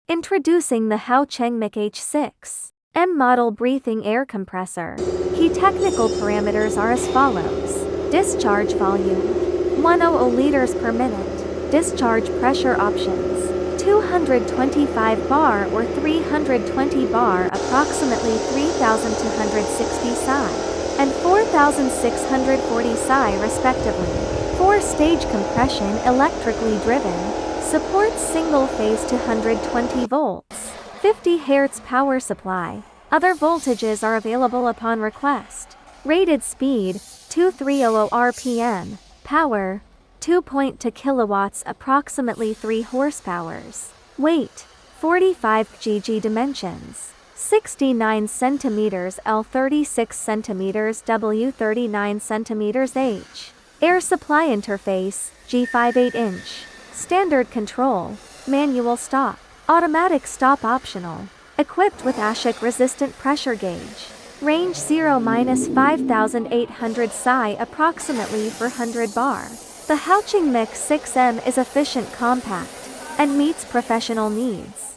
Introducing the Haocheng MCH6 M model breathing air compressor. Key technical parameters are as follows. Discharge volume 100 liters per minute. Discharge pressure options 225 bar or 320 bar, approximately 3,260 psi and 4,640 psi respectively. 4-stage compression, electrically driven. Supports single-phase to 120 volts. 50 Hz power supply. Other voltages are available upon request. Rated speed 2300 RPM. Power 2.2 kilowatts, approximately 3 horsepowers. Weight 45 kg. Dimensions 69 centimeters L, 36 centimeters W, 39 centimeters H. Air supply interface G5 8-inch. Standard control, manual stop, automatic stop optional. Equipped with Haocheng resistant pressure gauge. Range 0-5800 psi, approximately 400 bar. The Haocheng MCH6M is efficient, compact, and meets professional needs.